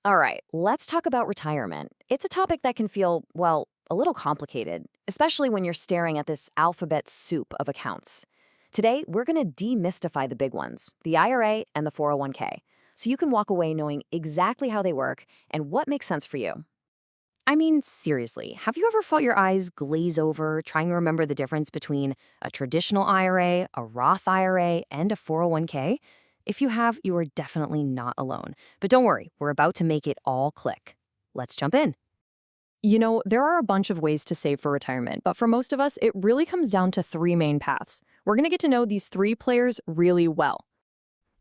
All right, let's talk about retirement. It's a topic that can feel, well, a little complicated, especially when you're staring at this alphabet soup of accounts. Today, we're going to demystify the big ones, the IRA and the 401k, so you can walk away knowing exactly how they work and what makes sense for you. I mean, seriously, have you ever felt your eyes glaze over trying to remember the difference between a traditional IRA, a Roth IRA, and a 401k? If you have, you are definitely not alone. But don't worry, we're about to make it all click. Let's jump in. There are a bunch of ways to save for retirement, but for most of us, it really comes down to three main paths. We're going to get to know these three players really well.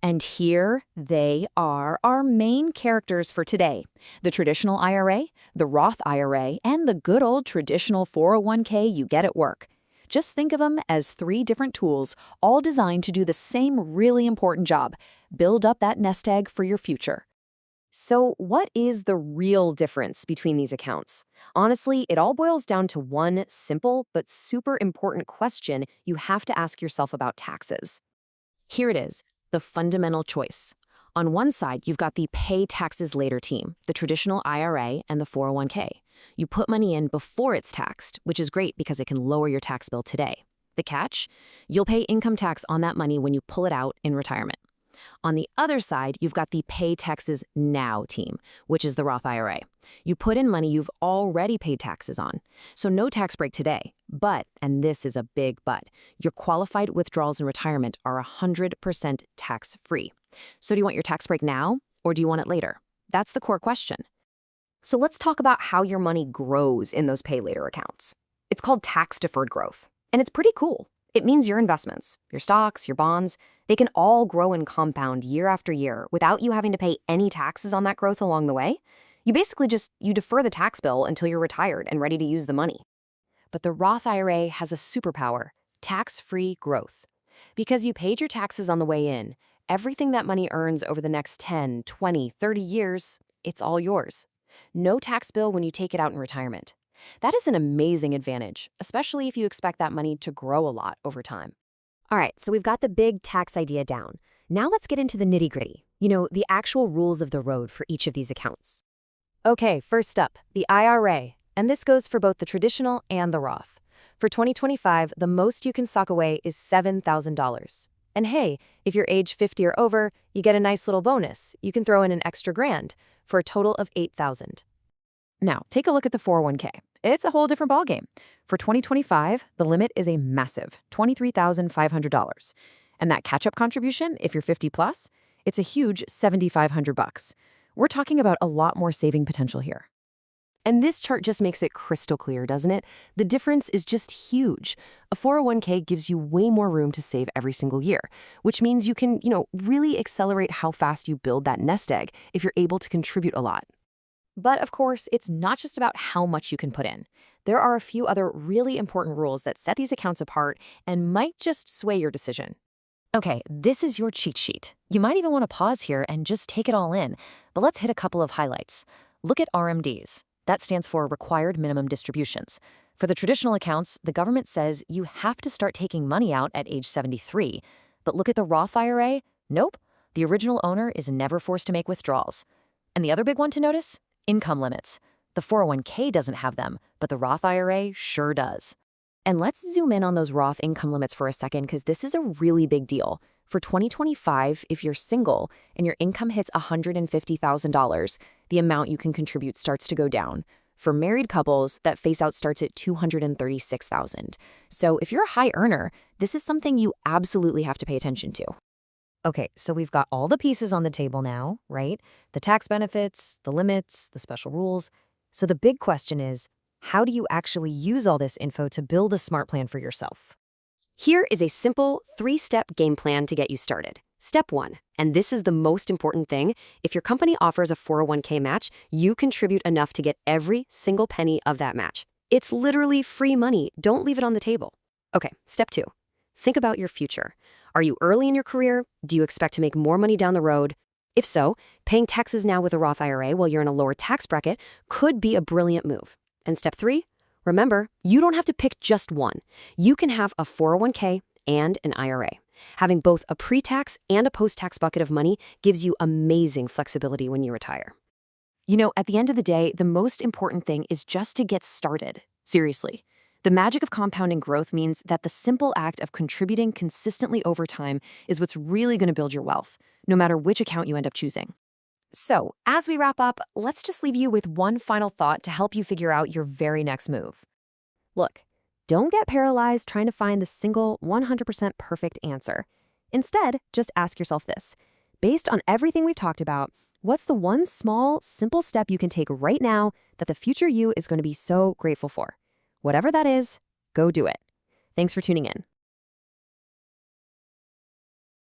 And here they are, our main characters for today. The traditional IRA, the Roth IRA, and the good old traditional 401k you get at work. Just think of them as three different tools, all designed to do the same really important job: build up that nest egg for your future. So, what is the real difference between these accounts? Honestly, it all boils down to one simple but super important question you have to ask yourself about taxes. Here it is, the fundamental choice. On one side, you've got the pay taxes later team, the traditional IRA and the 401k. You put money in before it's taxed, which is great because it can lower your tax bill today. The catch? You'll pay income tax on that money when you pull it out in retirement. On the other side, you've got the pay taxes now team, which is the Roth IRA. You put in money you've already paid taxes on. So no tax break today. But, and this is a big but, your qualified withdrawals in retirement are 100% tax-free. So do you want your tax break now, or do you want it later? That's the core question. So let's talk about how your money grows in those pay later accounts. It's called tax-deferred growth, and it's pretty cool. It means your investments, your stocks, your bonds, they can all grow and compound year after year without you having to pay any taxes on that growth along the way. You basically you defer the tax bill until you're retired and ready to use the money. But the Roth IRA has a superpower: tax-free growth. Because you paid your taxes on the way in, everything that money earns over the next 10, 20, 30 years, it's all yours. No tax bill when you take it out in retirement. That is an amazing advantage, especially if you expect that money to grow a lot over time. All right, so we've got the big tax idea down. Now let's get into the nitty-gritty, the actual rules of the road for each of these accounts. Okay, first up, the IRA, and this goes for both the traditional and the Roth. For 2025, the most you can sock away is $7,000. And hey, if you're age 50 or over, you get a nice little bonus. You can throw in an extra grand for a total of $8,000. Now, take a look at the 401k. It's a whole different ballgame. For 2025, the limit is a massive $23,500. And that catch-up contribution, if you're 50 plus, it's a huge $7,500. We're talking about a lot more saving potential here. And this chart just makes it crystal clear, doesn't it? The difference is just huge. A 401k gives you way more room to save every single year, which means you can, really accelerate how fast you build that nest egg if you're able to contribute a lot. But of course, it's not just about how much you can put in. There are a few other really important rules that set these accounts apart and might just sway your decision. Okay, this is your cheat sheet. You might even want to pause here and just take it all in, but let's hit a couple of highlights. Look at RMDs. That stands for Required Minimum Distributions. For the traditional accounts, the government says you have to start taking money out at age 73. But look at the Roth IRA. Nope. The original owner is never forced to make withdrawals. And the other big one to notice? Income limits. The 401k doesn't have them, but the Roth IRA sure does. And let's zoom in on those Roth income limits for a second, because this is a really big deal. For 2025, if you're single and your income hits $150,000, the amount you can contribute starts to go down. For married couples, that phase-out starts at $236,000. So if you're a high earner, this is something you absolutely have to pay attention to. Okay, so we've got all the pieces on the table now, right? The tax benefits, the limits, the special rules. So the big question is, how do you actually use all this info to build a smart plan for yourself? Here is a simple 3-step game plan to get you started. Step 1, and this is the most important thing: if your company offers a 401k match, you contribute enough to get every single penny of that match. It's literally free money. Don't leave it on the table. Okay, step 2, think about your future. Are you early in your career? Do you expect to make more money down the road? If so, paying taxes now with a Roth IRA while you're in a lower tax bracket could be a brilliant move. And step 3, remember, you don't have to pick just one. You can have a 401k and an IRA. Having both a pre-tax and a post-tax bucket of money gives you amazing flexibility when you retire. At the end of the day, the most important thing is just to get started. Seriously. The magic of compounding growth means that the simple act of contributing consistently over time is what's really going to build your wealth, no matter which account you end up choosing. So, as we wrap up, let's just leave you with one final thought to help you figure out your very next move. Look, don't get paralyzed trying to find the single 100% perfect answer. Instead, just ask yourself this. Based on everything we've talked about, what's the one small, simple step you can take right now that the future you is going to be so grateful for? Whatever that is, go do it. Thanks for tuning in.